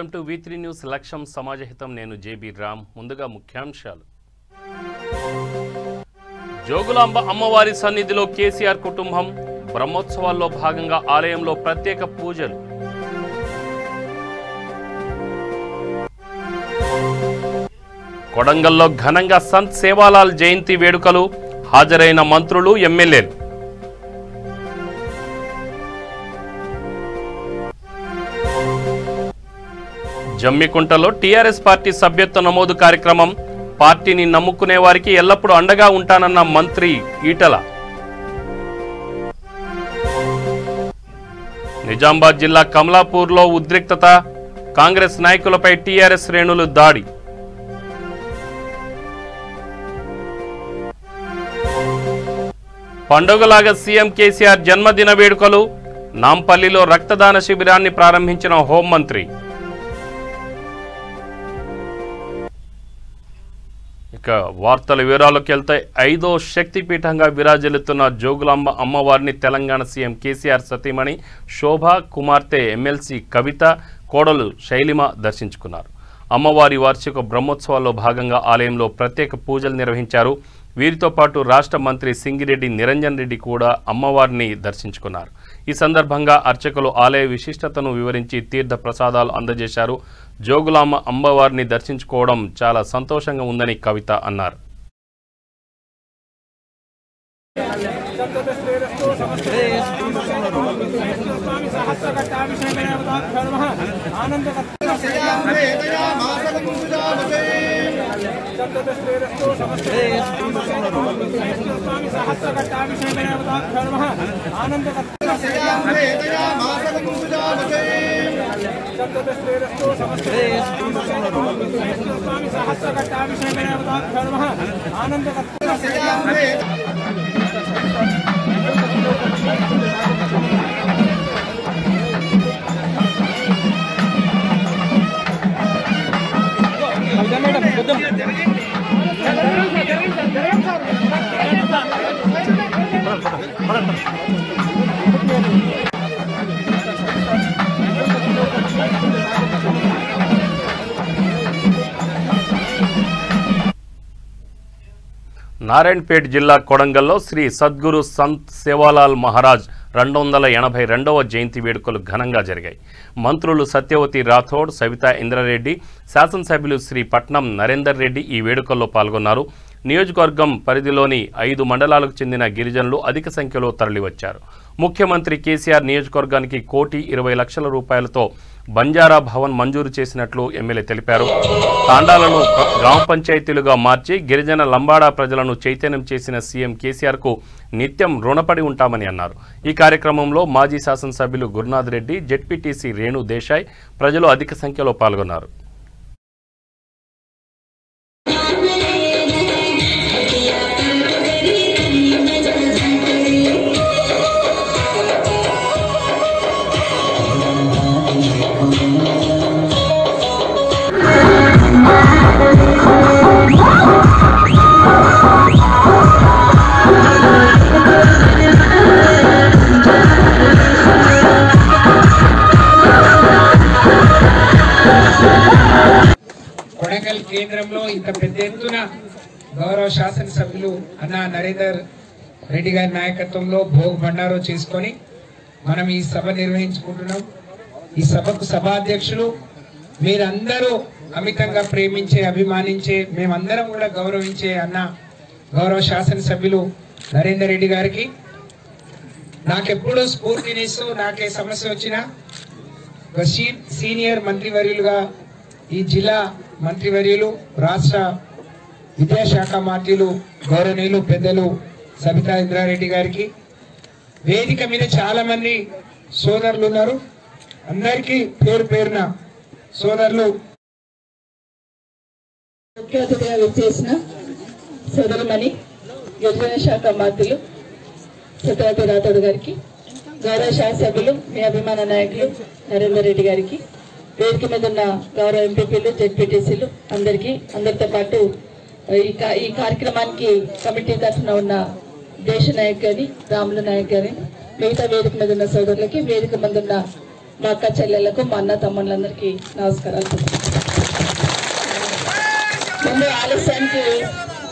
Welcome to V3 news లక్ష్యం సమాజహితం. నేను JB Ram. ముందుగా ముఖ్యాంశాలు. జోగులాంబ అమ్మవారి సన్నిధిలో కేసీఆర్ కుటుంబం. బ్రహ్మోత్సవాల్లో భాగంగా ఆలయంలో ప్రత్యేక పూజలు. కొడంగల్లో ఘనంగా సంత్ సేవాలాల్ జయంతి వేడుకలు. హాజరైన మంత్రులు, ఎమ్మెల్యేలు. జమ్మికుంటలో టీఆర్ఎస్ పార్టీ సభ్యత్వ నమోదు కార్యక్రమం. పార్టీని నమ్ముకునే వారికి ఎల్లప్పుడూ అండగా ఉంటానన్న మంత్రి ఈటల. నిజామాబాద్ జిల్లా కమలాపూర్లో ఉద్రిక్తత. కాంగ్రెస్ నాయకులపై టీఆర్ఎస్ శ్రేణులు దాడి. పండుగలాగా సీఎం కేసీఆర్ జన్మదిన వేడుకలు. నాంపల్లిలో రక్తదాన శిబిరాన్ని ప్రారంభించిన హోంమంత్రి. ఇక వార్తల వివరాల్లోకి వెళ్తే 5వ శక్తిపీఠంగా విరాజిల్లుతున్న జోగులాంబ అమ్మవారిని తెలంగాణ సీఎం కేసీఆర్ సతీమణి శోభ, కుమార్తె ఎమ్మెల్సీ కవిత, కోడలు శైలిమ దర్శించుకున్నారు. అమ్మవారి వార్షిక బ్రహ్మోత్సవాల్లో భాగంగా ఆలయంలో ప్రత్యేక పూజలు నిర్వహించారు. వీరితో పాటు రాష్ట్ర మంత్రి సింగిరెడ్డి నిరంజన్ రెడ్డి కూడా అమ్మవారిని దర్శించుకున్నారు. ఈ సందర్భంగా అర్చకులు ఆలయ విశిష్టతను వివరించి తీర్థ ప్రసాదాలు అందజేశారు. జోగులాంబ అమ్మవారిని దర్శించుకోవడం చాలా సంతోషంగా ఉందని కవిత అన్నారు. నారాయణపేట జిల్లా కొడంగల్లో శ్రీ సద్గురు సంత్ సేవాలాల్ మహారాజ్ 282వ జయంతి వేడుకలు ఘనంగా జరిగాయి. మంత్రులు సత్యవతి రాథోడ్, సవితా ఇంద్రారెడ్డి, శాసనసభ్యులు శ్రీ పట్నం నరేందర్ రెడ్డి ఈ వేడుకల్లో పాల్గొన్నారు. నియోజకవర్గం పరిధిలోని 5 మండలాలకు చెందిన గిరిజనులు అధిక సంఖ్యలో తరలివచ్చారు. ముఖ్యమంత్రి కేసీఆర్ నియోజకవర్గానికి 1,20,00,000 రూపాయలతో బంజారా భవన్ మంజూరు చేసినట్లు ఎమ్మెల్యే తెలిపారు. తాండాలను గ్రామ పంచాయతీలుగా మార్చి గిరిజన లంబాడా ప్రజలను చైతన్యం చేసిన సీఎం కేసీఆర్కు నిత్యం రుణపడి ఉంటామని అన్నారు. ఈ కార్యక్రమంలో మాజీ శాసనసభ్యులు గురునాథ్ రెడ్డి, జెడ్పీటీసీ రేణు దేశాయ్ ప్రజలు అధిక సంఖ్యలో పాల్గొన్నారు. కొడంగల్ కేంద్రంలో ఇంత పెద్ద ఎత్తున గౌరవ శాసనసభ్యులు అన్న నరేందర్ రెడ్డి గారి నాయకత్వంలో భోగ్ భండారో చేసుకొని మనం ఈ సభ నిర్వహించుకుంటున్నాం. ఈ సభకు సభాధ్యక్షులు మీరందరూ అమితంగా ప్రేమించే, అభిమానించే, మేమందరం కూడా గౌరవించే అన్న గౌరవ శాసనసభ్యులు నరేందర్ రెడ్డి గారికి నాకెప్పుడూ స్ఫూర్తినిస్తూ నాకే సమస్య వచ్చినా సీనియర్ మంత్రివర్యులుగా ఈ జిల్లా మంత్రివర్యులు, రాష్ట్ర విద్యాశాఖ మంత్రులు గౌరవనీయులు పెద్దలు సబితా ఇంద్రారెడ్డి గారికి, వేదిక మీద చాలా మంది సోదరులు ఉన్నారు. అందరికీ పేరు పేరున సోదరులు ముఖ్య అతిథిగా విచ్చేసిన సోదరుమణి గిరిజన శాఖ మంత్రులు సత్యవతి రాథోడ్ గారికి, గౌరవ శాసనసభ్యులు మీ అభిమాన నాయకులు నరేందర్ రెడ్డి గారికి, వేదిక మీద ఉన్న గౌరవ ఎంపీపీలు, జెడ్పీటీసీలు అందరితో పాటు ఈ కార్యక్రమానికి కమిటీ తరఫున ఉన్న దేశ నాయక్ గారి, రాముల నాయక్ గారి, మిగతా వేదిక మీద ఉన్న సోదరులకి, వేదిక మీద ఉన్న మా అక్క చెల్లెళ్లకు, మా అన్న తమ్ముళ్ళందరికీ నమస్కారాలు. ముందు ఆలస్యానికి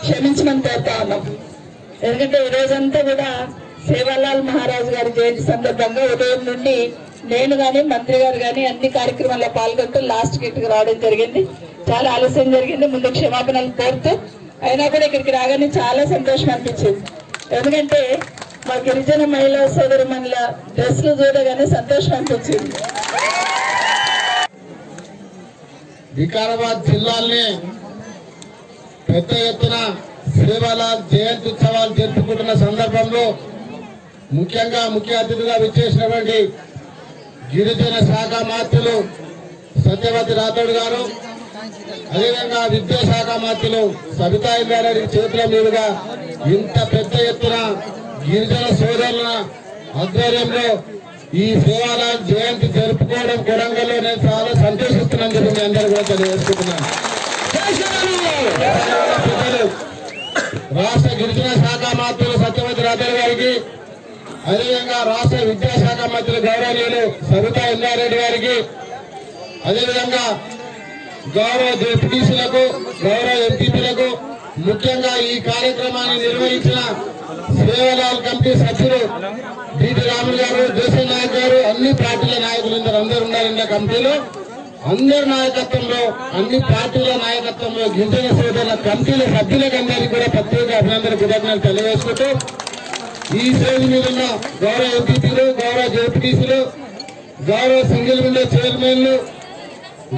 క్షమించమని కోరుతా ఉన్నాం. ఎందుకంటే ఈ రోజంతా కూడా సేవాలాల్ మహారాజ్ గారి జయంతి సందర్భంగా ఉదయం నుండి నేను కానీ మంత్రి గారు కానీ అన్ని కార్యక్రమాల్లో పాల్గొంటూ లాస్ట్ గేట్కి రావడం జరిగింది. చాలా ఆలస్యం జరిగింది. ముందు క్షమాపణలు కోరుతూ అయినా కూడా ఇక్కడికి రాగానే చాలా సంతోషం అనిపించింది. ఎందుకంటే మా గిరిజన మహిళా సోదరుమణుల డ్రెస్లు చూడగానే సంతోషం అనిపించింది. వికారాబాద్ జిల్లాల్ని పెద్ద ఎత్తున సేవాలాల్ జయంతి ఉత్సవాలు జరుపుకుంటున్న సందర్భంలో ముఖ్యంగా ముఖ్య అతిథిగా విచ్చేసినటువంటి గిరిజన శాఖ మంత్రులు సత్యవతి రాథోడ్ గారు, అదేవిధంగా విద్యాశాఖ మంత్రులు సబితా ఇంద్రారెడ్డి చేతుల మీదుగా ఇంత పెద్ద ఎత్తున గిరిజన సోదరుల ఆధ్వర్యంలో ఈ సేవాలాల్ జయంతి జరుపుకోవడం కొడంగల్లో నేను చాలా సంతోషిస్తున్నాను చెప్పి మీ అందరూ కూడా తెలియజేసుకుంటున్నాను. రాష్ట్ర గిరిజన శాఖ మంత్రులు సత్యవతి రాథోడ్ గారికి, అదేవిధంగా రాష్ట్ర విద్యాశాఖ మంత్రి గౌరవనీయులు సబితా ఇంద్రారెడ్డి గారికి, అదేవిధంగా గౌరవ డిప్యూటీసీలకు, గౌరవ ఎంపీపీలకు, ముఖ్యంగా ఈ కార్యక్రమాన్ని నిర్వహించిన సేవాలాల్ కమిటీ సభ్యులు డిటి రాములు గారు, దేశం నాయక్ గారు, అన్ని పార్టీల నాయకులు అందరూ ఉన్నారు. కమిటీలో అందరి నాయకత్వంలో, అన్ని పార్టీల నాయకత్వంలో గిరిజన సోదరుల కమిటీల సభ్యులకు అందరికీ కూడా ప్రత్యేక అభినందన కృతజ్ఞతలు తెలియజేసుకుంటూ ఈ స్టేజ్ మీద ఉన్న గౌరవ ఎంపీపీలు, గౌరవ జెడ్పీటీసీలు, గౌరవ సింగిల్ విండో చైర్మన్లు,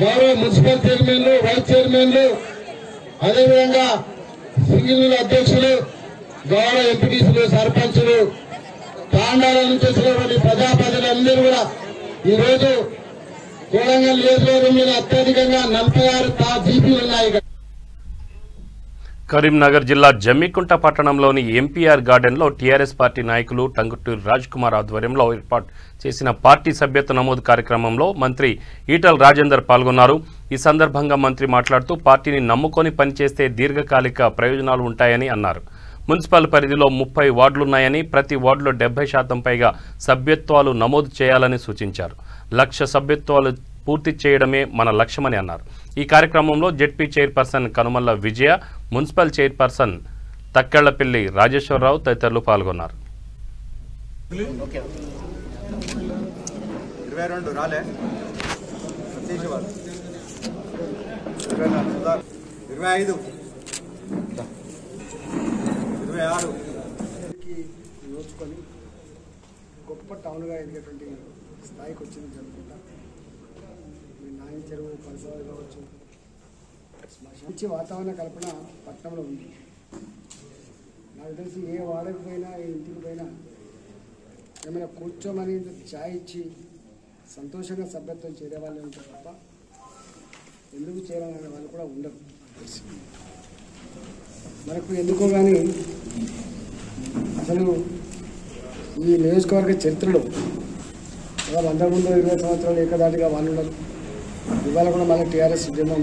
గౌరవ మున్సిపల్ చైర్మన్లు, వైస్ చైర్మన్లు, అదేవిధంగా సింగిల్ విండో అధ్యక్షులు, గౌరవ ఎంపీటీసీలు, సర్పంచులు, తాండాల నుంచి వచ్చినటువంటి ప్రజాప్రతినిధులందరూ కూడా ఈరోజు కొడంగల్ నియోజకవర్గం మీద అత్యధికంగా 46 జీపీలు ఉన్నాయి. కరీంనగర్ జిల్లా జమ్మికుంట పట్టణంలోని ఎంపీఆర్ గార్డెన్లో టీఆర్ఎస్ పార్టీ నాయకులు టంగుటూరి రాజ్ కుమార్ ఆధ్వర్యంలో ఏర్పాటు చేసిన పార్టీ సభ్యత్వ నమోదు కార్యక్రమంలో మంత్రి ఈటల రాజేందర్ పాల్గొన్నారు. ఈ సందర్భంగా మంత్రి మాట్లాడుతూ పార్టీని నమ్ముకొని పనిచేస్తే దీర్ఘకాలిక ప్రయోజనాలు ఉంటాయని అన్నారు. మున్సిపల్ పరిధిలో 30 వార్డులున్నాయని ప్రతి వార్డులో 70% పైగా సభ్యత్వాలు నమోదు చేయాలని సూచించారు. 1,00,000 సభ్యత్వాలు పూర్తి చేయడమే మన లక్ష్యమని అన్నారు. ఈ కార్యక్రమంలో జెడ్పీ చైర్పర్సన్ కనుమల్ల విజయ, మున్సిపల్ చైర్పర్సన్ తక్కెళ్లపల్లి రాజేశ్వరరావు తదితరులు పాల్గొన్నారు. నోచుకొని గొప్ప టౌన్గా ఎదిగేటువంటి స్థాయికి వచ్చింది జరుగుతుంటా. మీ నాయన చెరువు పరిసరాలు కావచ్చు, మంచి వాతావరణ కల్పన పట్టణంలో ఉంది. నాకు తెలిసి ఏ వాడకి పోయినా, ఏ ఇంటికి పోయినా ఏమైనా కూర్చోమని ఛాయ్ ఇచ్చి సంతోషంగా సభ్యత్వం చేరే వాళ్ళే ఉంటారు తప్ప ఎందుకు చేయాలనే వాళ్ళు కూడా ఉండరు. మనకు ఎందుకో కానీ అసలు ఈ నియోజకవర్గ చరిత్రలో వాళ్ళు అందరి ముందు 20 సంవత్సరాలు ఏకదాటిగా వాళ్ళు ఉన్నారు. ఇవాళ కూడా మళ్ళీ టీఆర్ఎస్ ఉద్యమం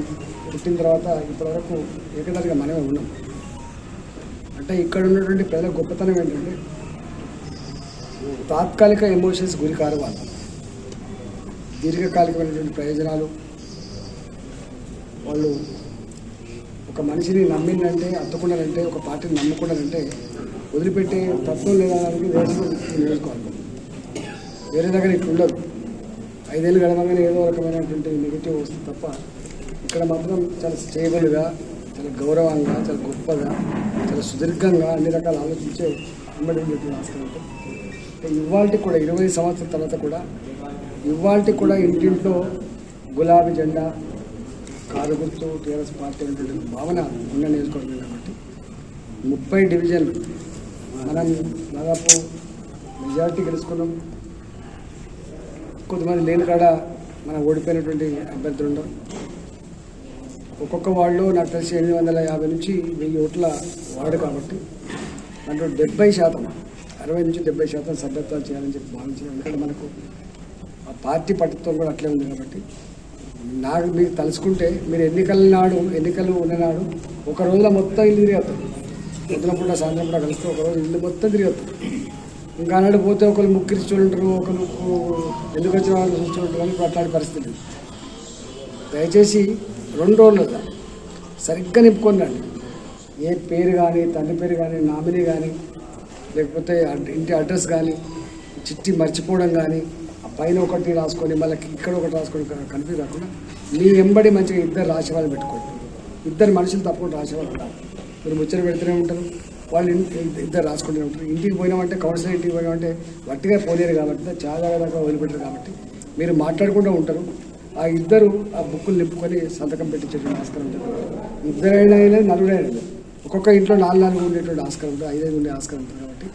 పుట్టిన తర్వాత ఇప్పటివరకు ఏకదాటిగా మనమే ఉన్నాం. అంటే ఇక్కడ ఉన్నటువంటి ప్రజల గొప్పతనం ఏంటంటే తాత్కాలిక ఎమోషన్స్ గురి కారు వాళ్ళు, దీర్ఘకాలికమైనటువంటి ప్రయోజనాలు. వాళ్ళు ఒక మనిషిని నమ్మిందంటే, అత్తుకున్నారంటే, ఒక పార్టీని నమ్ముకున్నారంటే వదిలిపెట్టే తత్వం లేదనడానికి దేశం నియోజకవర్గం. వేరే దగ్గర ఇట్లా ఉండదు. 5 ఏళ్ళు గడవగానే ఏదో రకమైనటువంటి నెగిటివ్ వస్తుంది తప్ప ఇక్కడ మాత్రం చాలా స్టేబుల్గా, చాలా గౌరవంగా, చాలా గొప్పగా, చాలా సుదీర్ఘంగా అన్ని రకాలు ఆలోచించే అమ్మడి ఆస్కారం. ఇవాళకి కూడా 20 సంవత్సరాల తర్వాత కూడా ఇవాళకి కూడా ఇంటింట్లో గులాబీ జెండా, కారు గుర్తు, టీఆర్ఎస్ పార్టీ అనేటువంటి భావన ఉన్న నియోజకవర్గం కాబట్టి 30 డివిజన్లు మనం దాదాపు మెజారిటీ గెలుచుకున్నాం. కొంతమంది లేని కాడ మనం ఓడిపోయినటువంటి అభ్యర్థులు ఉండరు. ఒక్కొక్క వార్డులో నాకు తెలిసి 850 నుంచి 1000 ఓట్ల వార్డు కాబట్టి దాంట్లో 70%, 60 నుంచి 70% సభ్యత్వాలు చేయాలని చెప్పి భావించారు. ఎందుకంటే మనకు ఆ పార్టీ పట్టుతో కూడా అట్లే ఉంది కాబట్టి నాకు మీరు తలుచుకుంటే మీరు ఎన్నికలు ఉన్ననాడు ఒక రోజులో మొత్తం ఇల్లు తిరిగేస్తారు. పొద్దున పూట సాయంత్రం పూట కలిస్తే ఒక రోజు ఇల్లు మొత్తం తిరిగేస్తారు. ఇంకా అన్నాడు పోతే ఒకరు ముక్కిరిస్తూ ఉంటారు, ఒకరు ఎందుకు వచ్చిన వాళ్ళు చూస్తూ ఉంటారు, కానీ ఇప్పుడు అట్లాంటి పరిస్థితి. దయచేసి 2 రోజులుగా సరిగ్గా నింపుకొని రండి. ఏ పేరు కానీ, తండ్రి పేరు కానీ, నామినీ కానీ, లేకపోతే ఇంటి అడ్రస్ కానీ, చిట్టి మర్చిపోవడం కానీ, ఆ పైన ఒకటి రాసుకొని మళ్ళీ ఇక్కడ ఒకటి రాసుకొని కన్ఫ్యూజ్ కాకుండా మీ ఎంబడి మంచిగా 2 రాసేవాళ్ళు పెట్టుకోండి. 2 మనుషులు తప్పకుండా రాసేవాళ్ళు ఉంటారు. మీరు ముచ్చట పెడుతూనే ఉంటారు, వాళ్ళు 2 రాసుకుంటూనే ఉంటారు. ఇంటికి పోయినామంటే కౌన్సిలర్ ఇంటికి పోయినామంటే వట్టిగా పోలేరు కాబట్టి చాలా దాకా వదిలిపెట్టరు కాబట్టి మీరు మాట్లాడుకుంటూ ఉంటారు. ఆ 2 ఆ బుక్కులు నింపుకొని సంతకం పెట్టించేటువంటి ఆస్కారం ఉంటుంది. 2 అయినా 4 అయినా ఒక్కొక్క ఇంట్లో 4 ఉండేటువంటి ఆస్కారం ఉంటుంది, 5 ఉండే ఆస్కారం ఉంటుంది. కాబట్టి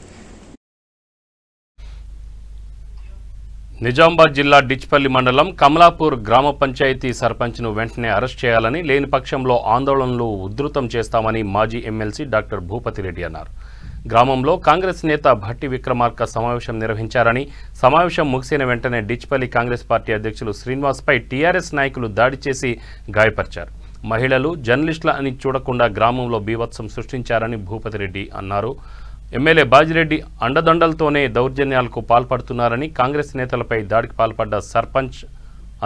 నిజామాబాద్ జిల్లా డిచ్పల్లి మండలం కమలాపూర్ గ్రామ పంచాయతీ సర్పంచ్ను వెంటనే అరెస్ట్ చేయాలని, లేని పక్షంలో ఆందోళనలు ఉధృతం చేస్తామని మాజీ ఎమ్మెల్సీ డాక్టర్ భూపతిరెడ్డి అన్నారు. గ్రామంలో కాంగ్రెస్ నేత భట్టి విక్రమార్క సమావేశం నిర్వహించారని, సమావేశం ముగిసిన వెంటనే డిచ్పల్లి కాంగ్రెస్ పార్టీ అధ్యక్షులు శ్రీనివాస్పై టీఆర్ఎస్ నాయకులు దాడి చేసి గాయపరిచారు. మహిళలు జర్నలిస్టుల అని చూడకుండా గ్రామంలో బీభత్సం సృష్టించారని భూపతిరెడ్డి అన్నారు. ఎమ్మెల్యే బాజిరెడ్డి అండదండలతోనే దౌర్జన్యాలకు పాల్పడుతున్నారని, కాంగ్రెస్ నేతలపై దాడికి పాల్పడ్డ సర్పంచ్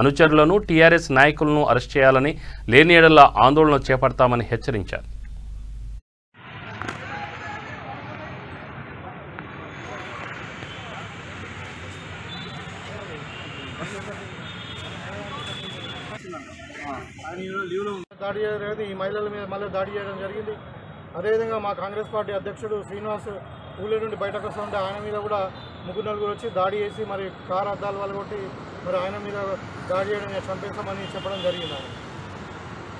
అనుచరులను, టీఆర్ఎస్ నాయకులను అరెస్ట్ చేయాలని, లేని యెడల ఆందోళన చేపడతామని హెచ్చరించారు. దాడి చేయడం, ఈ మహిళల మీద మళ్ళీ దాడి చేయడం జరిగింది. అదేవిధంగా మా కాంగ్రెస్ పార్టీ అధ్యక్షుడు శ్రీనివాస్ ఊళ్ళో నుండి బయటకు వస్తుంటే ఆయన మీద కూడా 3-4 వచ్చి దాడి చేసి మరి కారు అద్దాలు వలగొట్టి మరి ఆయన మీద దాడి చేయడం, చంపేస్తామని చెప్పడం జరిగింది.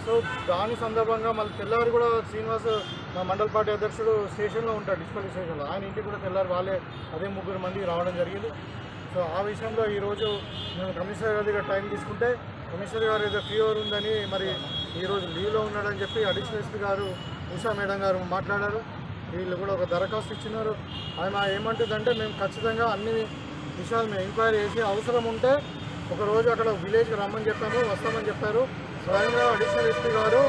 సో దాని సందర్భంగా మళ్ళీ తెల్లారి కూడా శ్రీనివాస్ మా మండల పార్టీ అధ్యక్షుడు స్టేషన్లో ఉంటాడు, డిస్పల్లి స్టేషన్లో. ఆయన ఇంటికి కూడా తెల్లారి వాళ్ళే అదే 3 మంది రావడం జరిగింది. సో ఆ విషయంలో ఈరోజు మేము కమిషనర్ గారి దగ్గర టైం తీసుకుంటే కమిషనర్ గారు ఏదో ఫీవర్ ఉందని మరి ఈరోజు లీవ్లో ఉన్నాడని చెప్పి అడిషనల్ ఎస్పీ గారు ఉషా మేడం గారు మాట్లాడారు. వీళ్ళు కూడా ఒక దరఖాస్తు ఇచ్చినారు. ఆయన ఏమంటుందంటే మేము ఖచ్చితంగా అన్ని విషయాలు మేము ఎంక్వైరీ చేసి అవసరం ఉంటే ఒకరోజు అక్కడ విలేజ్కి రమ్మని చెప్పాము, వస్తామని చెప్పారు. స్వయంగా అడిషనల్ ఎస్పీ గారు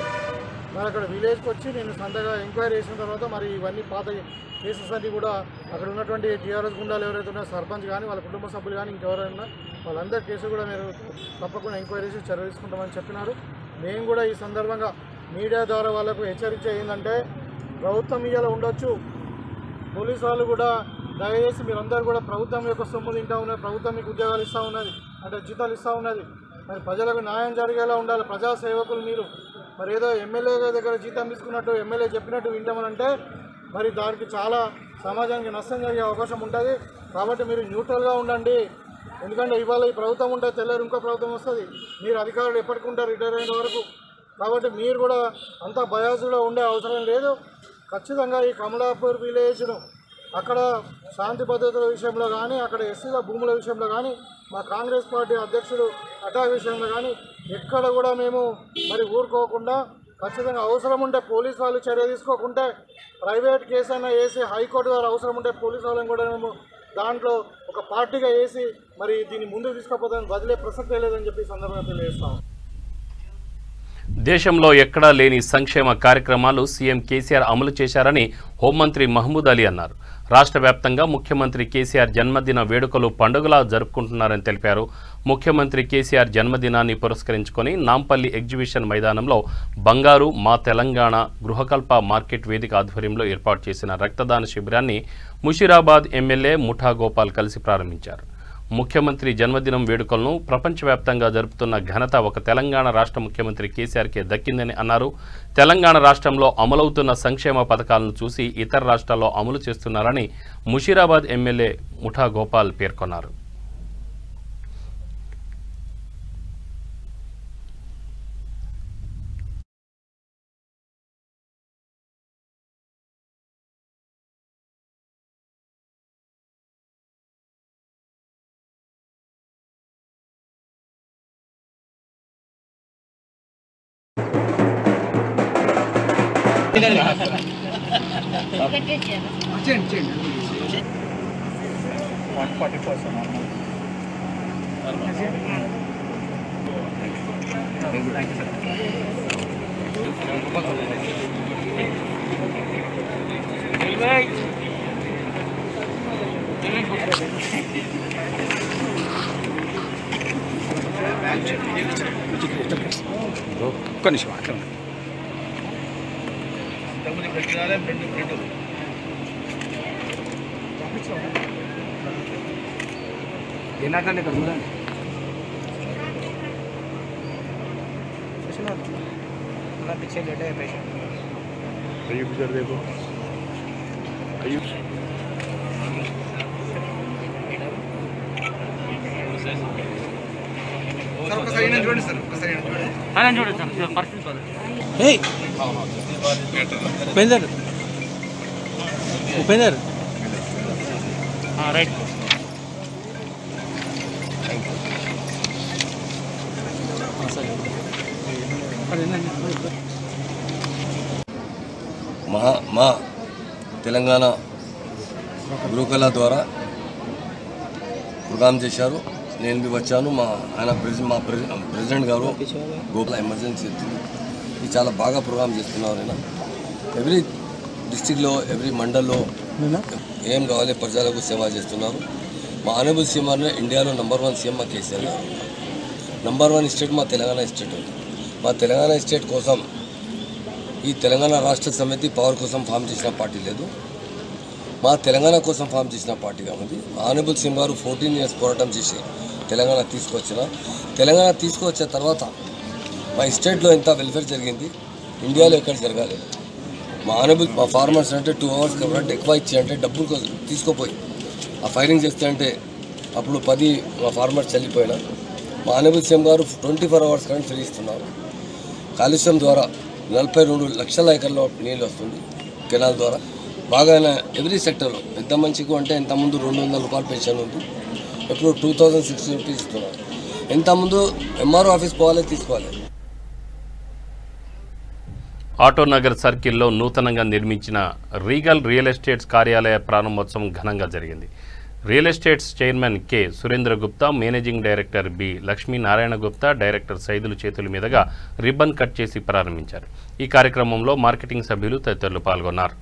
మరి అక్కడ విలేజ్కి వచ్చి నేను సొంతగా ఎంక్వైరీ చేసిన తర్వాత మరి ఇవన్నీ పాత కేసెస్ అన్నీ కూడా అక్కడ ఉన్నటువంటి టీఆర్ఎస్ గుండాలు ఎవరైతే ఉన్నారో సర్పంచ్ కానీ వాళ్ళ కుటుంబ సభ్యులు కానీ ఇంకెవరైనా వాళ్ళందరి కేసు కూడా మీరు తప్పకుండా ఎంక్వైరీ చేసి చర్య తీసుకుంటామని చెప్పినారు. మేము కూడా ఈ సందర్భంగా మీడియా ద్వారా వాళ్ళకు హెచ్చరించే ఏంటంటే ప్రభుత్వం ఇయ్యాల ఉండొచ్చు, పోలీసు వాళ్ళు కూడా దయచేసి మీరందరూ కూడా ప్రభుత్వం యొక్క సొమ్ము తింటూ ఉన్నారు, ప్రభుత్వం మీకు ఉద్యోగాలు ఇస్తూ ఉన్నది అంటే జీతాలు ఇస్తూ ఉన్నది. మరి ప్రజలకు న్యాయం జరిగేలా ఉండాలి. ప్రజా సేవకులు మీరు మరి ఏదో ఎమ్మెల్యే దగ్గర జీతం తీసుకున్నట్టు ఎమ్మెల్యే చెప్పినట్టు వింటామనంటే మరి దానికి చాలా సమాజానికి నష్టం జరిగే అవకాశం ఉంటుంది. కాబట్టి మీరు న్యూట్రల్గా ఉండండి. ఎందుకంటే ఇవాళ ఈ ప్రభుత్వం ఉంటే తెల్లారి ఇంకో ప్రభుత్వం వస్తుంది. మీరు అధికారులు ఎప్పటికీ ఉంటారు రిటైర్ అయిన వరకు. కాబట్టి మీరు కూడా అంత బయాస్లో ఉండే అవసరం లేదు. ఖచ్చితంగా ఈ కమలాపూర్ విలేజ్ను అక్కడ శాంతి భద్రతల విషయంలో కానీ, అక్కడ ఎస్సీల భూముల విషయంలో కానీ, మా కాంగ్రెస్ పార్టీ అధ్యక్షుడు అటాక్ విషయంలో కానీ ఎక్కడ కూడా మేము మరి ఊరుకోకుండా ఖచ్చితంగా అవసరం ఉంటే పోలీసు వాళ్ళు చర్య తీసుకోకుంటే ప్రైవేట్ కేసు అయినా వేసి హైకోర్టు గారు అవసరం ఉంటే పోలీసు వాళ్ళని కూడా మేము దాంట్లో ఒక పార్టీగా వేసి మరి దీన్ని ముందుకు తీసుకుపోతామని వదిలే ప్రసక్తే లేదని చెప్పి సందర్భంగా తెలియజేస్తాం. దేశంలో ఎక్కడా లేని సంక్షేమ కార్యక్రమాలు సీఎం కేసీఆర్ అమలు చేశారని హోంమంత్రి మహమూద్ అలీ అన్నారు. రాష్ట్ర వ్యాప్తంగా ముఖ్యమంత్రి కేసీఆర్ జన్మదిన వేడుకలు పండుగలా జరుపుకుంటున్నారని తెలిపారు. ముఖ్యమంత్రి కేసీఆర్ జన్మదినాన్ని పురస్కరించుకొని నాంపల్లి ఎగ్జిబిషన్ మైదానంలో బంగారు మా తెలంగాణ గృహకల్ప మార్కెట్ వేదిక ఆధ్వర్యంలో ఏర్పాటు చేసిన రక్తదాన శిబిరాన్ని ముషీరాబాద్ ఎమ్మెల్యే ముఠా గోపాల్ కలిసి ప్రారంభించారు. ముఖ్యమంత్రి జన్మదినం వేడుకలను ప్రపంచవ్యాప్తంగా జరుపుతున్న ఘనత ఒక తెలంగాణ రాష్ట్ర ముఖ్యమంత్రి కేసీఆర్కే దక్కిందని అన్నారు. తెలంగాణ రాష్ట్రంలో అమలవుతున్న సంక్షేమ పథకాలను చూసి ఇతర రాష్ట్రాల్లో అమలు చేస్తున్నారని ముషీరాబాద్ ఎమ్మెల్యే ముఠా గోపాల్ పేర్కొన్నారు. ఒక్క నిమిషం అట్లా ఏనాకండి ఇక్కడ చూడండి पीछे लेटे है पेशेंट अयूब इधर देखो अयूब सर ఒకసారి నేను చూడండి సార్ ఒకసారి నేను చూడండి నేను చూడండి సార్ పర్సన్ హే ఉపేందర్ రైట్ మా తెలంగాణ గురుకుల ద్వారా ప్రోగ్రామ్ చేశారు. నేను బి వచ్చాను. మా ప్రెసిడెంట్ గారు గోపాల ఎమర్జెన్సీ వచ్చింది. ఇది చాలా బాగా ప్రోగ్రామ్ చేస్తున్నారు. ఆయన ఎవ్రీ డిస్టిక్లో ఎవ్రీ మండల్లో ఏం కావాలి ప్రజలకు సేవ చేస్తున్నారు. మా ఆనరబుల్ సీఎం అనే ఇండియాలో #1 సీఎం మా కేసీఆర్ గారు. #1 స్టేట్ మా తెలంగాణ స్టేట్ ఉంది. మా తెలంగాణ స్టేట్ కోసం ఈ తెలంగాణ రాష్ట్ర సమితి పవర్ కోసం ఫామ్ చేసిన పార్టీ లేదు. మా తెలంగాణ కోసం ఫామ్ చేసిన పార్టీగా ఉంది. ఆనరబుల్ సీఎం గారు 14 years పోరాటం చేసి తెలంగాణ తీసుకొచ్చిన తర్వాత మా స్టేట్లో ఎంత వెల్ఫేర్ జరిగింది ఇండియాలో ఎక్కడ జరగాలి. మా ఫార్మర్స్ అంటే 2 hours కరెంట్ ఎక్కువ ఇచ్చి అంటే డబ్బులు తీసుకోపోయి ఆ ఫైరింగ్ చేస్తే అంటే అప్పుడు 10 మా ఫార్మర్స్ చల్లిపోయినా మా ఆనరబుల్ సీఎం గారు 24 hours కరెంట్ ఫ్రీ ఇస్తున్నారు. కాలుష్యం ద్వారా 42 లక్షల ఎకర్లో నీళ్ళు వస్తుంది కెనాల్ ద్వారా. బాగా ఎవ్రీ సెక్టర్లో పెద్ద మనిషికి అంటే ఇంతకుముందు 200 రూపాయలు పెన్షన్ ఉంది. ఇప్పుడు 2060 రూపీస్ ఇస్తున్నారు. ఇంతకుముందు ఎంఆర్ఓ ఆఫీస్ పోవాలి తీసుకోవాలి. ఆటోనగర్ సర్కిల్లో నూతనంగా నిర్మించిన రీగల్ రియల్ ఎస్టేట్స్ కార్యాలయ ప్రారంభోత్సవం ఘనంగా జరిగింది. Real estates chairman K Surendra Gupta, managing director B Lakshminarayana Gupta, director Saidulu చేతుల మీదుగా రిబ్బన్ కట్ చేసి ప్రారంభించారు. ఈ కార్యక్రమంలో మార్కెటింగ్ సభ్యులు తదితరులు పాల్గొన్నారు.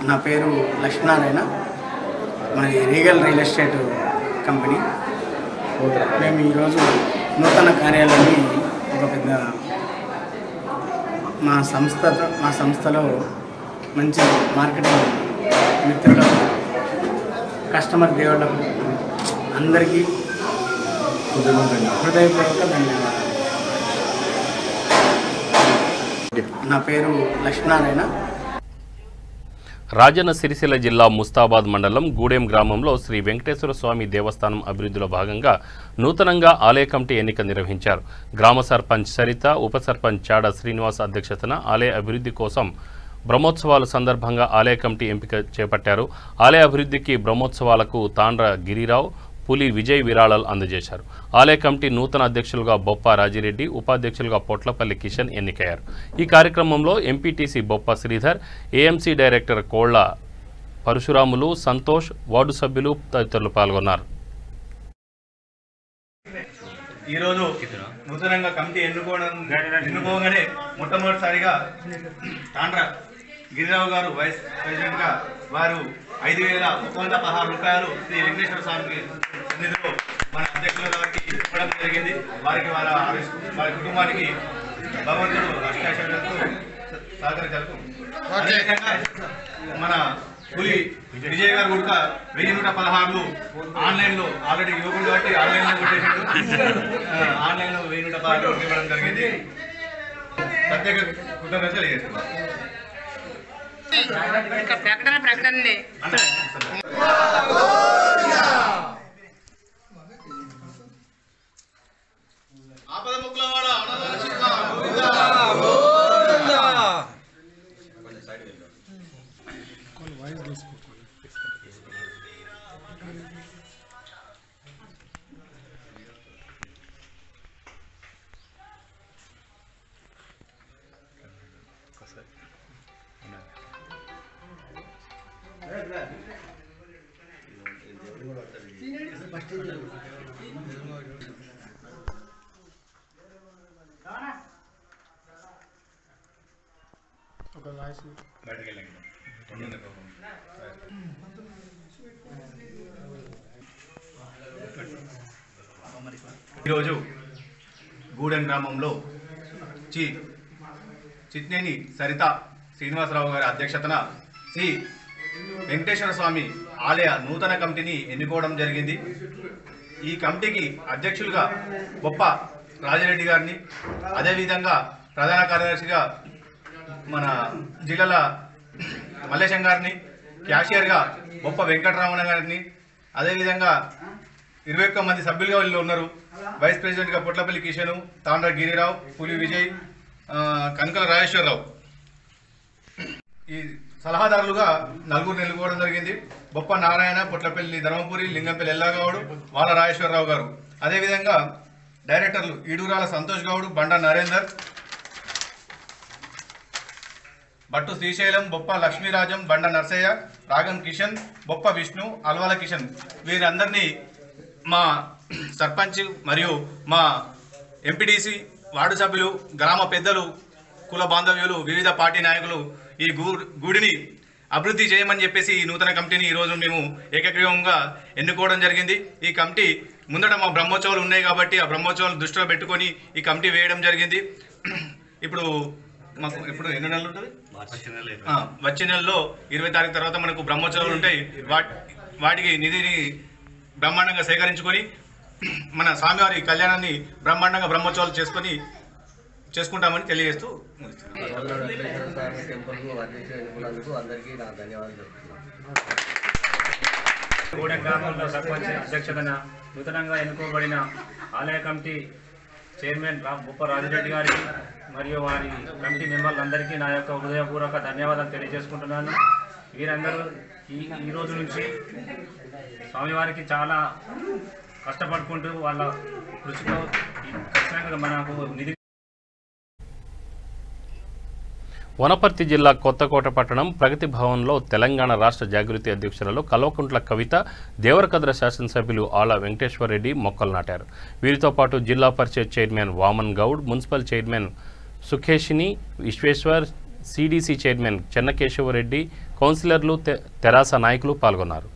నా పేరు లక్ష్మీనారాయణ. మరి రీగల్ రియల్ ఎస్టేట్ కంపెనీ. మేము ఈరోజు నూతన కార్యాలయాన్ని ఒక పెద్ద మా సంస్థలో మంచి మార్కెటింగ్ మిత్రులకు, కస్టమర్ దేవుళ్లకు అందరికీ హృదయపూర్వక ధన్యవాదాలు. నా పేరు లక్ష్మీనారాయణ. రాజన్న సిరిసిల్ల జిల్లా ముస్తాబాద్ మండలం గూడెం గ్రామంలో శ్రీ వెంకటేశ్వర స్వామి దేవస్థానం అభివృద్ధిలో భాగంగా నూతనంగా ఆలయ కమిటీ ఎన్నిక నిర్వహించారు. గ్రామ సర్పంచ్ సరిత, ఉప సర్పంచ్ చాడ శ్రీనివాస్ అధ్యక్షతన ఆలయ అభివృద్ధి కోసం బ్రహ్మోత్సవాల సందర్భంగా ఆలయ కమిటీ ఎంపిక చేపట్టారు. ఆలయ అభివృద్ధికి బ్రహ్మోత్సవాలకు తాండ్ర గిరిరావు, పులి విజయ్ విరాళాలు అందజేశారు. ఆలయ కమిటీ నూతన అధ్యక్షులుగా బొప్ప రాజిరెడ్డి, ఉపాధ్యక్షులుగా పొట్లపల్లి కిషన్ ఎన్నికయ్యారు. ఈ కార్యక్రమంలో ఎంపీటీసీ బొప్ప శ్రీధర్, ఏఎంసీ డైరెక్టర్ కోళ్ల పరశురాములు, సంతోష్, వార్డు సభ్యులు తదితరులు పాల్గొన్నారు. ఈరోజు నూతనంగా కమిటీ ఎన్నుకోగానే మొట్టమొదటిసారిగా తాండ్ర గిరిరావు గారు వైస్ ప్రెసిడెంట్గా వారు 5,116 రూపాయలు శ్రీ వెంకటేశ్వర స్వామికి సన్నిధిలో మన అధ్యక్షుల గారికి ఇవ్వడం జరిగింది. వారికి వారి కుటుంబానికి భగవంతుడు అష్టాశక్తులతో సహకరించారు. అదేవిధంగా మన పులి విజయ్ గారు కూడా 1,116 ఆన్లైన్లో ఆల్రెడీ యువకుడు కాబట్టి ఆన్లైన్లో కొట్టేసాడు. ఆన్లైన్లో 1,116 ఇవ్వడం జరిగింది. ప్రత్యేక కృతజ్ఞతలు తెలియజేస్తున్నాం. ప్రకటననే ఆపద ముక్కులవాడ ఈరోజు గూడెం గ్రామంలో చిట్నేని సరిత శ్రీనివాసరావు గారి అధ్యక్షతన శ్రీ వెంకటేశ్వర స్వామి ఆలయ నూతన కమిటీని ఎన్నుకోవడం జరిగింది. ఈ కమిటీకి అధ్యక్షులుగా బొప్ప రాజిరెడ్డి గారిని, అదేవిధంగా ప్రధాన కార్యదర్శిగా మన జిల్లాల మల్లేశం గారిని, క్యాషియర్గా బొప్ప వెంకటరమణ గారిని, అదేవిధంగా 21 మంది సభ్యులుగా వీళ్ళు ఉన్నారు. వైస్ ప్రెసిడెంట్గా పొట్లపల్లి కిషను, తాండ్ర గిరిరావు, పులి విజయ్, కనకల రాజేశ్వరరావు. ఈ సలహాదారులుగా 4 ఎన్నుకోవడం జరిగింది. బొప్ప నారాయణ, పొట్లపల్లి ధర్మపురి, లింగంపల్లి ఎల్లాగౌడు, వాళ్ళ రాజేశ్వరరావు గారు. అదేవిధంగా డైరెక్టర్లు ఈడూరాల సంతోష్ గౌడ్, బండ నరేందర్, బట్టు శ్రీశైలం, బొప్ప లక్ష్మీరాజం, బండ నర్సయ్య, రాగం కిషన్, బొప్ప విష్ణు, అల్వాల కిషన్. వీరందరినీ మా సర్పంచ్ మరియు మా ఎంపీటీసీ, వార్డు సభ్యులు, గ్రామ పెద్దలు, కుల బాంధవ్యులు, వివిధ పార్టీ నాయకులు ఈ గుడిని అభివృద్ధి చేయమని చెప్పేసి ఈ నూతన కమిటీని ఈరోజు మేము ఏకగ్రీవంగా ఎన్నుకోవడం జరిగింది. ఈ కమిటీ ముందట మా బ్రహ్మోత్సవాలు ఉన్నాయి కాబట్టి ఆ బ్రహ్మోత్సవాలు దృష్టిలో పెట్టుకొని ఈ కమిటీ వేయడం జరిగింది. ఇప్పుడు ఎన్ని నెలలు ఉంటుంది? వచ్చే నెలలో 20 తారీఖు తర్వాత మనకు బ్రహ్మోత్సవాలు ఉంటాయి. వాటికి నిధిని బ్రహ్మాండంగా సేకరించుకొని మన స్వామివారి కళ్యాణాన్ని బ్రహ్మాండంగా బ్రహ్మోత్సవాలు చేసుకుంటామని తెలియజేస్తూ గూడెం గ్రామంలో సర్పంచ్ అధ్యక్షతన నూతనంగా ఎన్నుకోబడిన ఆలయ కమిటీ చైర్మన్ బొప్ప రాజిరెడ్డి గారికి మరియు వారి కమిటీ మెంబర్లందరికీ నా యొక్క హృదయపూర్వక ధన్యవాదాలు తెలియజేసుకుంటున్నాను. వీరందరూ ఈ రోజు నుంచి స్వామివారికి చాలా కష్టపడుకుంటూ వాళ్ళ కృషితో ఖచ్చితంగా మనకు నిధి. వనపర్తి జిల్లా కొత్తకోట పట్టణం ప్రగతి భవన్లో తెలంగాణ రాష్ట్ర జాగృతి అధ్యక్షులలో కల్వకుంట్ల కవిత, దేవరకద్ర శాసనసభ్యులు ఆళ్ల వెంకటేశ్వరరెడ్డి మొక్కలు నాటారు. వీరితో పాటు zilla parishad chairman Vaman Goud, municipal chairman Sukheshini Vishweshwar, CDC chairman Chennakesavareddy, కౌన్సిలర్లు, తెరాస నాయకులు పాల్గొన్నారు.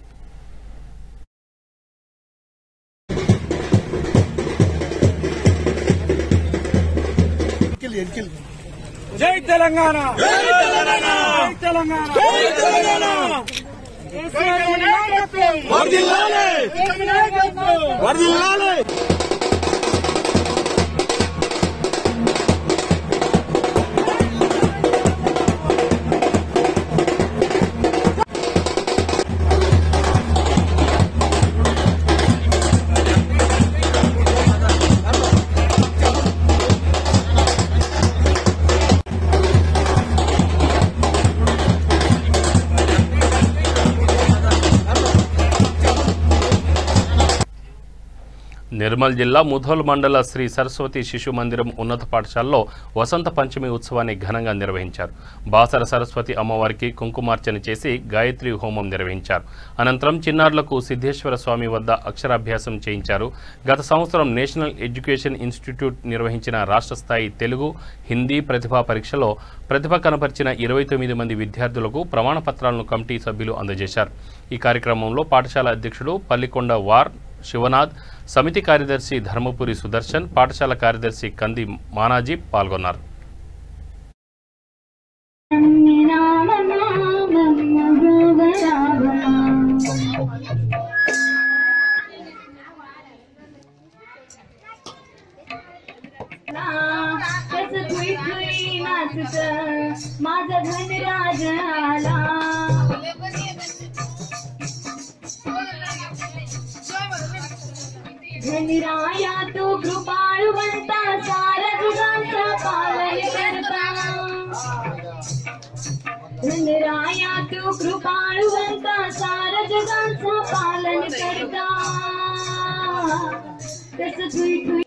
జై తెలంగాణ, జై తెలంగాణ, జై తెలంగాణ, జై తెలంగాణ. వర్ధిల్లాలి, వర్ధిల్లాలి. నిర్మల్ జిల్లా ముధోల్ మండల శ్రీ సరస్వతి శిశు మందిరం ఉన్నత పాఠశాలలో వసంత పంచమి ఉత్సవాన్ని ఘనంగా నిర్వహించారు. బాసర సరస్వతి అమ్మవారికి కుంకుమార్చన చేసి గాయత్రి హోమం నిర్వహించారు. అనంతరం చిన్నారులకు సిద్ధేశ్వర స్వామి వద్ద అక్షరాభ్యాసం చేయించారు. గత సంవత్సరం నేషనల్ ఎడ్యుకేషన్ ఇన్స్టిట్యూట్ నిర్వహించిన రాష్ట్ర స్థాయి తెలుగు, హిందీ ప్రతిభా పరీక్షలో ప్రతిభ కనపరిచిన 29 మంది విద్యార్థులకు ప్రమాణ పత్రాలను కమిటీ సభ్యులు అందజేశారు. ఈ కార్యక్రమంలో పాఠశాల అధ్యక్షుడు పల్లికొండ వార్ శివనాథ్, సమితి కార్యదర్శి ధర్మపురి సుదర్శన్, పాఠశాల కార్యదర్శి కంది మానాజీ పాల్గొన్నారు. धनिराया तू कृपाळुवंता सारा जुगांचा पालन करता. धनिराया तू कृपाळुवंता सारा जुगांचा पालन करता. तस तुई तुई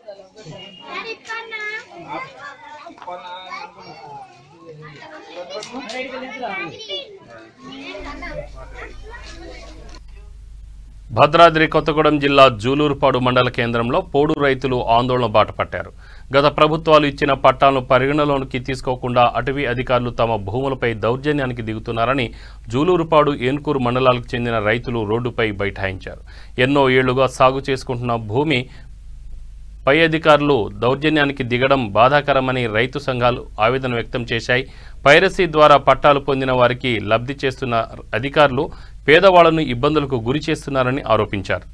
భద్రాద్రి కొత్తగూడెం జిల్లా జూలూరుపాడు మండల కేంద్రంలో పోడు రైతులు ఆందోళన బాట పట్టారు. గత ప్రభుత్వాలు ఇచ్చిన పట్టాలను పరిగణలోకి తీసుకోకుండా అటవీ అధికారులు తమ భూములపై దౌర్జన్యానికి దిగుతున్నారని జూలూరుపాడు ఏన్కూరు మండలాలకు చెందిన రైతులు రోడ్డుపై బైఠాయించారు. ఎన్నో ఏళ్లుగా సాగు చేసుకుంటున్న భూమి పై అధికారులు దౌర్జన్యానికి దిగడం బాధాకరమని రైతు సంఘాలు ఆవేదన వ్యక్తం చేశాయి. పైరసీ ద్వారా పట్టాలు పొందిన వారికి లబ్ధి చేస్తున్న అధికారులు పేదవాళ్లను ఇబ్బందులకు గురి చేస్తున్నారని ఆరోపించారు.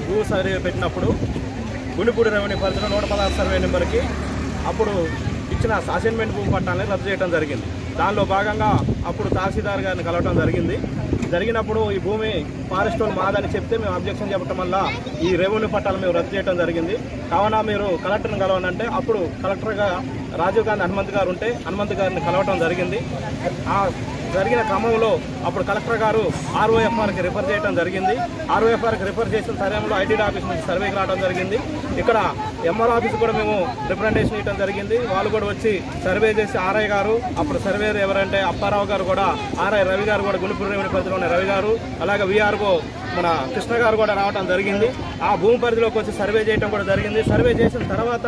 భూ సర్వే పెట్టినప్పుడు గుండిపూడి రెవెన్యూ పరిధిలో 116 సర్వే నెంబర్కి అప్పుడు ఇచ్చిన అసైన్మెంట్ భూమి పట్టాలని రద్దు చేయడం జరిగింది. దానిలో భాగంగా అప్పుడు తహసీల్దార్ గారిని కలవడం జరిగినప్పుడు ఈ భూమి ఫారెస్ట్ వాళ్ళు మాదని చెప్తే మేము అబ్జెక్షన్ చెప్పడం వల్ల ఈ రెవెన్యూ పట్టాలు మేము రద్దు చేయడం జరిగింది. కావున మీరు కలెక్టర్ని కలవనంటే అప్పుడు కలెక్టర్గా రాజీవ్ గాంధీ హనుమంత్ గారు ఉంటే హనుమంత్ గారిని కలవటం జరిగింది. ఆ జరిగిన క్రమంలో అప్పుడు కలెక్టర్ గారు ROFRకి రిఫర్ చేయడం జరిగింది. ROFRకి రిఫర్ చేసిన సమయంలో ఐటీడీ ఆఫీస్ నుంచి సర్వేకి రావడం జరిగింది. ఇక్కడ MR ఆఫీస్ కూడా మేము రిప్రజెంటేషన్ ఇవ్వడం జరిగింది. వాళ్ళు కూడా వచ్చి సర్వే చేసి RI గారు అప్పుడు సర్వేర్ ఎవరంటే అప్పారావు గారు కూడా RI రవి గారు కూడా గుండిపూడి రెవెన్యూ పరిధిలోనే రవి గారు అలాగే VRO మన కృష్ణ గారు కూడా రావడం జరిగింది. ఆ భూమి పరిధిలోకి వచ్చి సర్వే చేయడం కూడా జరిగింది. సర్వే చేసిన తర్వాత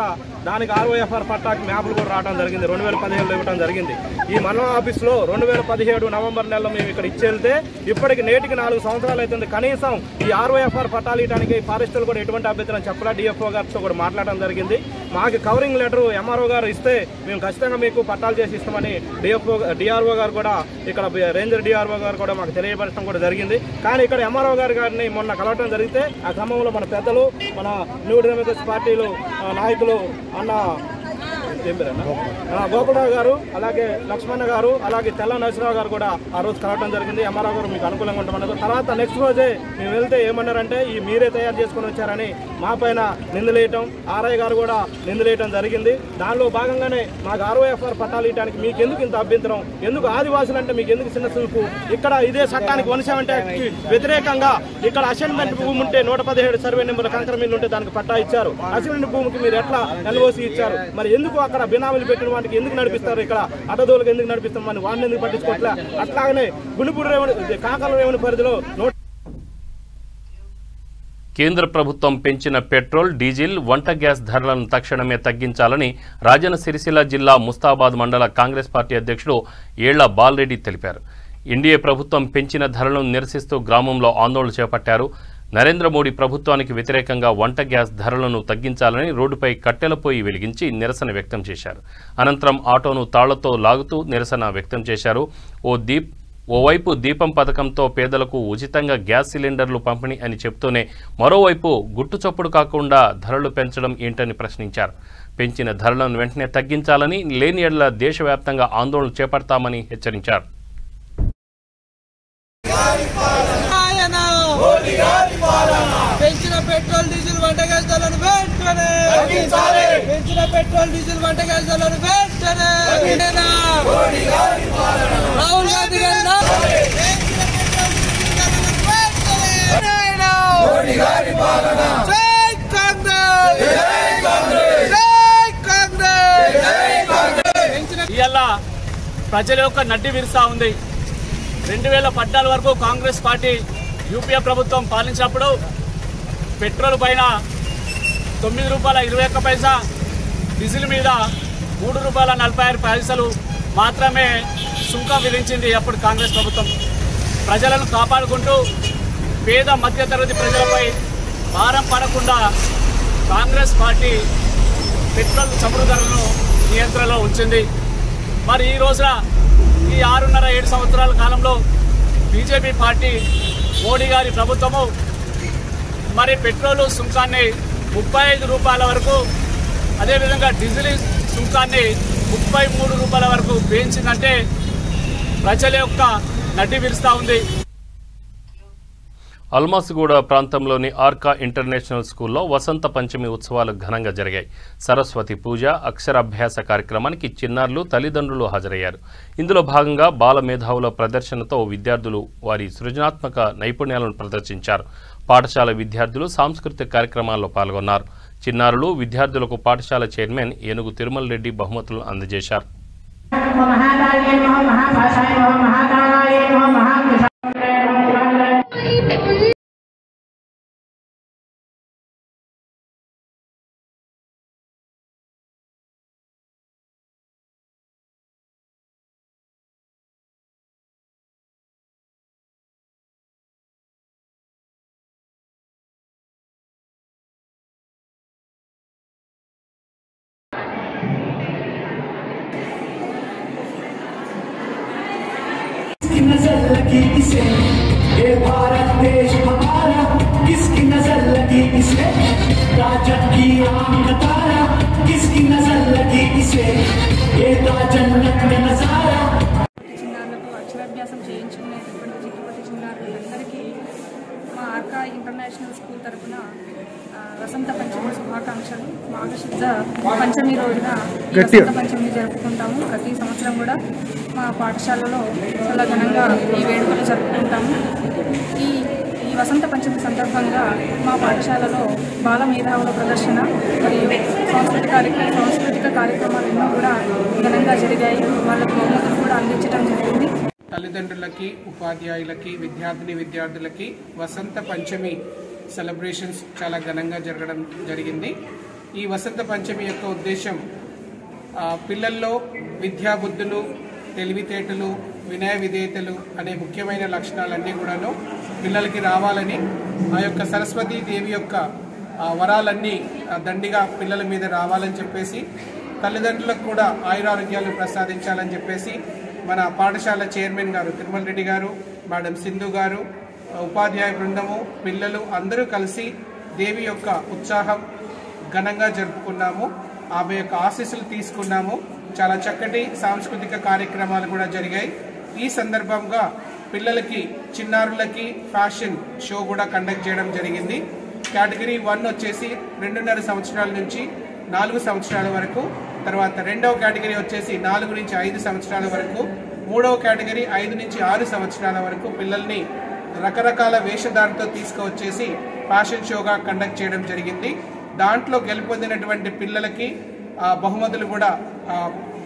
దానికి ROFR పట్టాకి మ్యాప్లు కూడా రావడం జరిగింది. 2017లో ఇవ్వడం జరిగింది. ఈ మండలం ఆఫీస్లో 2017 నవంబర్ నెలలో మేము ఇక్కడ ఇచ్చి వెళ్తే ఇప్పటికి నేటికి 4 సంవత్సరాలు అవుతుంది. కనీసం ఈ ROFR పట్టాలు ఇవ్వడానికి ఫారెస్టులు కూడా ఎటువంటి అభ్యంతరం చెప్పలా. DFO గారితో కూడా మాట్లాడడం జరిగింది. మాకు కవరింగ్ లెటర్ MRO గారు ఇస్తే మేము ఖచ్చితంగా మీకు పట్టాలు చేసి ఇస్తామని DRO గారు కూడా ఇక్కడ రేంజర్ DRO గారు కూడా మాకు తెలియపరచడం కూడా జరిగింది. కానీ ఇక్కడ MRO గారిని మొన్న కలవటం జరిగితే ఆ క్రమంలో మన పెద్దలు మన న్యూ డెమోక్రసీ పార్టీలు నాయకులు అన్న గోకులరావు గారు అలాగే లక్ష్మణ గారు అలాగే తెల్ల నరసింహరావు గారు కూడా ఆ రోజు కలవడం జరిగింది. MRO గారు మీకు అనుకూలంగా ఉంటామన్నారు. తర్వాత నెక్స్ట్ రోజే మేము వెళ్తే ఏమన్నారంటే ఈ మీరే తయారు చేసుకుని వచ్చారని మా పైన నిందలేయటం RI గారు కూడా నిందలేయటం జరిగింది. దానిలో భాగంగానే మాకు ROFR పట్టాలు ఇవ్వడానికి మీకు ఎందుకు ఇంత అభ్యంతరం, ఎందుకు ఆదివాసులు అంటే మీకు ఎందుకు చిన్న చూపు, ఇక్కడ ఇదే చట్టానికి 170 యాక్ట్కి వ్యతిరేకంగా ఇక్కడ అసైన్మెంట్ భూమి ఉంటే 117 సర్వే నెంబర్ కంకర మిల్లు ఉంటే దానికి పట్టా ఇచ్చారు. అసైన్మెంట్ భూమికి మీరు ఎట్లా LOC ఇచ్చారు, మరి ఎందుకు అక్కడ బినామీలు పెట్టిన వాటికి ఎందుకు నడిపిస్తారు, ఇక్కడ అడ్డదోలకు ఎందుకు నడిపిస్తారు, మరి వాడిని ఎందుకు పట్టించుకోవట్లే. అట్లాగనే గుండిపూడి రెవెన్యూ కాకల రెవెన్యూ పరిధిలో కేంద్ర ప్రభుత్వం పెంచిన పెట్రోల్, డీజిల్, వంట గ్యాస్ ధరలను తక్షణమే తగ్గించాలని రాజన్న సిరిసిల్ల జిల్లా ముస్తాబాద్ మండల కాంగ్రెస్ పార్టీ అధ్యక్షుడు ఏళ్ల బాలరెడ్డి తెలిపారు. ఎన్డీఏ ప్రభుత్వం పెంచిన ధరలను నిరసిస్తూ గ్రామంలో ఆందోళన చేపట్టారు. నరేంద్ర మోడీ ప్రభుత్వానికి వ్యతిరేకంగా వంట గ్యాస్ ధరలను తగ్గించాలని రోడ్డుపై కట్టెల పొయ్యి వెలిగించి నిరసన వ్యక్తం చేశారు. అనంతరం ఆటోను తాళ్లతో లాగుతూ నిరసన వ్యక్తం చేశారు. ఓవైపు దీపం పథకంతో పేదలకు ఉచితంగా గ్యాస్ సిలిండర్లు పంపిణీ అని చెప్తూనే మరోవైపు గుట్టుచప్పుడు కాకుండా ధరలు పెంచడం ఏంటని ప్రశ్నించారు. పెంచిన ధరలను వెంటనే తగ్గించాలని, లేని యెడల దేశవ్యాప్తంగా ఆందోళన చేపడతామని హెచ్చరించారు. పెంచిన పెట్రోల్ డీజిల్ వంట గ్యాస్ ధరలను వెంటనే పెంచిన పెట్రోల్ డీజిల్ వంట గ్యాస్ ధరలను వెంటనే రాహుల్ గాంధీ ఇవాళ ప్రజల యొక్క నడ్డి విరుస్తా ఉంది. 2014 వరకు కాంగ్రెస్ పార్టీ యూపీఏ ప్రభుత్వం పాలించినప్పుడు పెట్రోల్ పైన ₹9.21, డీజిల్ మీద ₹3.46 మాత్రమే సుంకం విధించింది అప్పుడు కాంగ్రెస్ ప్రభుత్వం. ప్రజలను కాపాడుకుంటూ పేద మధ్యతరగతి ప్రజలపై భారం పడకుండా కాంగ్రెస్ పార్టీ పెట్రోల్ చమురు ధరలను నియంత్రణలో ఉంచింది. మరి ఈ రోజున ఈ 6.5-7 సంవత్సరాల కాలంలో బీజేపీ పార్టీ మోడీ గారి ప్రభుత్వము మరి పెట్రోలు సుంకాన్ని ₹35 వరకు, అదేవిధంగా డీజిల్ సుంకాన్ని ₹33 వరకు పెంచిందంటే ప్రజల యొక్క నడ్డి విరుస్తూ ఉంది. అల్మాస్గూడ ప్రాంతంలోని ఆర్కా ఇంటర్నేషనల్ స్కూల్లో వసంత పంచమి ఉత్సవాలు ఘనంగా జరిగాయి. సరస్వతి పూజ, అక్షరాభ్యాస కార్యక్రమానికి చిన్నారులు, తల్లిదండ్రులు హాజరయ్యారు. ఇందులో భాగంగా బాల మేధావుల ప్రదర్శనతో విద్యార్థులు వారి సృజనాత్మక నైపుణ్యాలను ప్రదర్శించారు. పాఠశాల విద్యార్థులు సాంస్కృతిక కార్యక్రమాల్లో పాల్గొన్నారు. చిన్నారులు, విద్యార్థులకు పాఠశాల చైర్మన్ ఏనుగు తిరుమల రెడ్డి బహుమతులు అందజేశారు. नजर लगी इसे, ये भारत देश हमारा, किसकी नजर लगी इसे, राजन की आंख तारा, किसकी नजर लगी इसे, ये जन्नत में नजारा. చిన్నారులకు అక్షరాభ్యాసం చేయించుకునేటటువంటి చిక్కుపట్టి చిన్నారులందరికీ మా ఆర్కా ఇంటర్నేషనల్ స్కూల్ తరఫున వసంత పంచమి శుభాకాంక్షలు. మాఘశుద్ధ పంచమి రోజున వసంత పంచమిని జరుపుకుంటాము. ప్రతి సంవత్సరం కూడా మా పాఠశాలలో చాలా ఘనంగా ఈ వేడుకలు జరుపుకుంటాము. ఈ వసంత పంచమి సందర్భంగా మా పాఠశాలలో బాల మేధావుల ప్రదర్శన మరియు సాంస్కృతిక కార్యక్రమాలు ఎన్నో కూడా ఘనంగా జరిగాయి. వాళ్ళకు బహుమతులు కూడా అందించడం జరిగింది. తల్లిదండ్రులకి, ఉపాధ్యాయులకి, విద్యార్థులకి వసంత పంచమి సెలబ్రేషన్స్ చాలా ఘనంగా జరగడం జరిగింది. ఈ వసంత పంచమి యొక్క ఉద్దేశం పిల్లల్లో విద్యాబుద్ధులు, తెలివితేటలు, వినయ విధేయతలు అనే ముఖ్యమైన లక్షణాలన్నీ కూడాను పిల్లలకి రావాలని, ఆ యొక్క సరస్వతీ దేవి యొక్క వరాలన్నీ దండిగా పిల్లల మీద రావాలని చెప్పేసి, తల్లిదండ్రులకు కూడా ఆయురారోగ్యాలు ప్రసాదించాలని చెప్పేసి మన పాఠశాల చైర్మన్ గారు తిరుమల రెడ్డి గారు, మేడం సింధు గారు, ఉపాధ్యాయ బృందము, పిల్లలు అందరూ కలిసి దేవి యొక్క ఉత్సాహం ఘనంగా జరుపుకున్నాము. ఆమె యొక్క ఆశీస్సులు తీసుకున్నాము. చాలా చక్కటి సాంస్కృతిక కార్యక్రమాలు కూడా జరిగాయి. ఈ సందర్భంగా పిల్లలకి, చిన్నారులకి ఫ్యాషన్ షో కూడా కండక్ట్ చేయడం జరిగింది. కేటగిరీ 1 వచ్చేసి 2.5 సంవత్సరాల నుంచి 4 సంవత్సరాల వరకు, తర్వాత రెండవ కేటగిరీ వచ్చేసి 4 నుంచి 5 సంవత్సరాల వరకు, మూడవ కేటగిరీ 5 నుంచి 6 సంవత్సరాల వరకు పిల్లల్ని రకరకాల వేషధారణతో తీసుకువచ్చేసి ఫ్యాషన్ షోగా కండక్ట్ చేయడం జరిగింది. దాంట్లో గెలుపొందినటువంటి పిల్లలకి బహుమతులు కూడా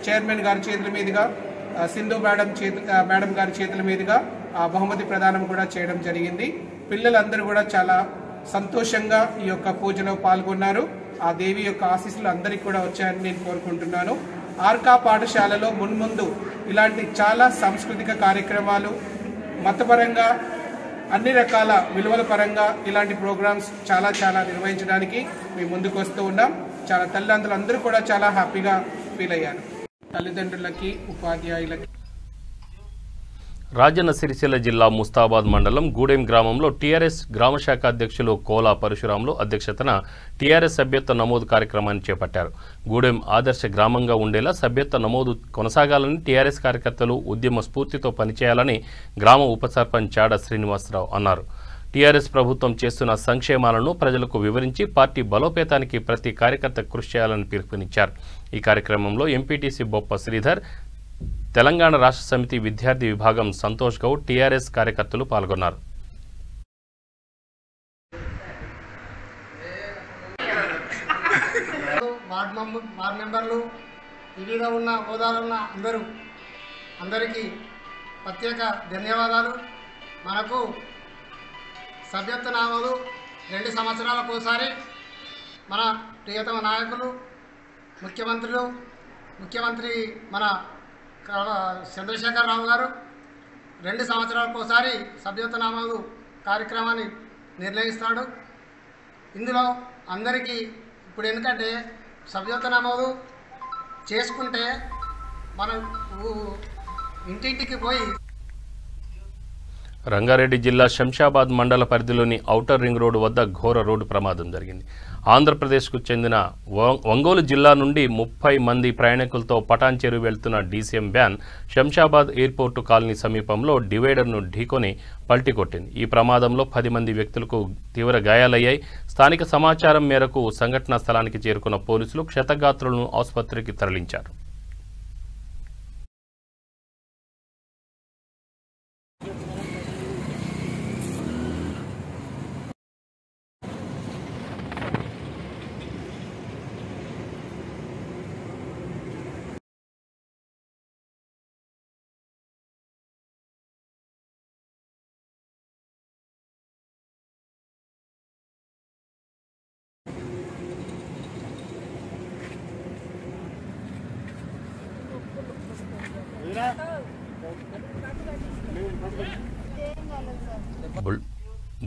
చైర్మన్ గారి చేతుల మీదుగా, సింధు మేడం గారి చేతుల మీదుగా బహుమతి ప్రదానం కూడా చేయడం జరిగింది. పిల్లలందరూ కూడా చాలా సంతోషంగా ఈ యొక్క పూజలో పాల్గొన్నారు. ఆ దేవి యొక్క ఆశీస్సులు అందరికీ కూడా వచ్చాయని నేను కోరుకుంటున్నాను. ఆర్కా పాఠశాలలో మున్ముందు ఇలాంటి చాలా సాంస్కృతిక కార్యక్రమాలు, మతపరంగా అన్ని రకాల విలువల పరంగా ఇలాంటి ప్రోగ్రామ్స్ చాలా నిర్వహించడానికి మేము ముందుకు వస్తూ ఉన్నాం. చాలా తల్లిదండ్రులందరూ కూడా చాలా హ్యాపీగా ఫీల్ అయ్యారు. తల్లిదండ్రులకి, ఉపాధ్యాయులకి. రాజన్న సిరిసిల్ల జిల్లా ముస్తాబాద్ మండలం గూడెం గ్రామంలో టీఆర్ఎస్ గ్రామశాఖ అధ్యక్షులు కోలా పరశురాములు అధ్యక్షతన టీఆర్ఎస్ సభ్యత్వ నమోదు కార్యక్రమాన్ని చేపట్టారు. గూడెం ఆదర్శ గ్రామంగా ఉండేలా సభ్యత్వ నమోదు కొనసాగాలని టీఆర్ఎస్ కార్యకర్తలు ఉద్యమ స్ఫూర్తితో పనిచేయాలని గ్రామ ఉప సర్పంచ్ చాడ శ్రీనివాసరావు అన్నారు. టీఆర్ఎస్ ప్రభుత్వం చేస్తున్న సంక్షేమాలను ప్రజలకు వివరించి పార్టీ బలోపేతానికి ప్రతి కార్యకర్త కృషి చేయాలని పిలుపునిచ్చారు. ఈ కార్యక్రమంలో ఎంపీటీసీ బొప్ప శ్రీధర్, తెలంగాణ రాష్ట్ర సమితి విద్యార్థి విభాగం సంతోష్ గౌడ్, టీఆర్ఎస్ కార్యకర్తలు పాల్గొన్నారు. వార్డు మెంబర్లు, వివిధ ఉన్న హోదాలో ఉన్న అందరికీ ప్రత్యేక ధన్యవాదాలు. మనకు సభ్యత్వ నామాలు 2 సంవత్సరాలకు ఒకసారి మన ప్రియతమ నాయకులు, ముఖ్యమంత్రి మన చంద్రశేఖరరావు గారు 2 సంవత్సరాలకు ఒకసారి సభ్యత్వ నామాలు కార్యక్రమాన్ని నిర్ణయిస్తాడు. ఇందులో అందరికీ ఇప్పుడు ఎందుకంటే సభ్యత్వ నమోదు చేసుకుంటే మనం ఇంటింటికి పోయి రంగారెడ్డి జిల్లా శంషాబాద్ మండల పరిధిలోని ఔటర్ రింగ్ రోడ్డు వద్ద ఘోర రోడ్డు ప్రమాదం జరిగింది. ఆంధ్రప్రదేశ్కు చెందిన ఒంగోలు జిల్లా నుండి 30 మంది ప్రయాణికులతో పటాన్చెరు వెళ్తున్న DCM van Shamshabad airport colony సమీపంలో డివైడర్ను ఢీకొని పల్టీకొట్టింది. ఈ ప్రమాదంలో 10 మంది వ్యక్తులకు తీవ్ర గాయాలయ్యాయి. స్థానిక సమాచారం మేరకు సంఘటనా స్థలానికి చేరుకున్న పోలీసులు క్షతగాత్రులను ఆసుపత్రికి తరలించారు.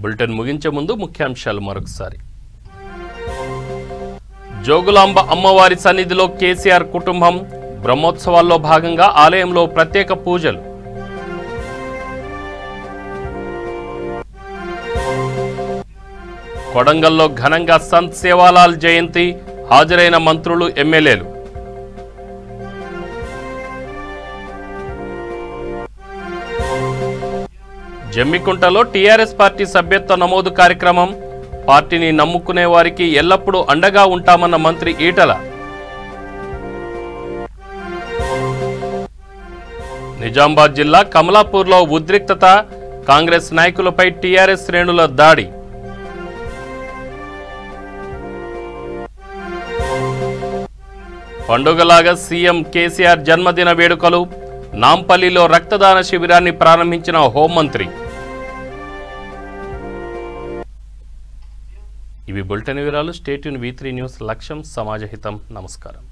బులెటిన్ ముగించే ముందు ముఖ్యాంశాలు మరొకసారి. జోగులాంబ అమ్మవారి సన్నిధిలో కేసీఆర్ కుటుంబం బ్రహ్మోత్సవాల్లో భాగంగా ఆలయంలో ప్రత్యేక పూజలు. కొడంగల్లో ఘనంగా సంత్ సేవాలాల్ జయంతి, హాజరైన మంత్రులు, ఎమ్మెల్యేలు. జమ్మికుంటలో టీఆర్ఎస్ పార్టీ సభ్యత్వ నమోదు కార్యక్రమం, పార్టీని నమ్ముకునే వారికి ఎల్లప్పుడూ అండగా ఉంటామన్న మంత్రి ఈటల. నిజామాబాద్ జిల్లా కమలాపూర్లో ఉద్రిక్తత, కాంగ్రెస్ నాయకులపై టీఆర్ఎస్ శ్రేణుల దాడి. పండుగలాగా సీఎం కేసీఆర్ జన్మదిన వేడుకలు, నాంపల్లిలో రక్తదాన శిబిరాన్ని ప్రారంభించిన హోంమంత్రి. ఇవి బులెటిన్ వివరాలు. Stay tune V3 news. లక్ష్యం సమాజహితం. నమస్కారం.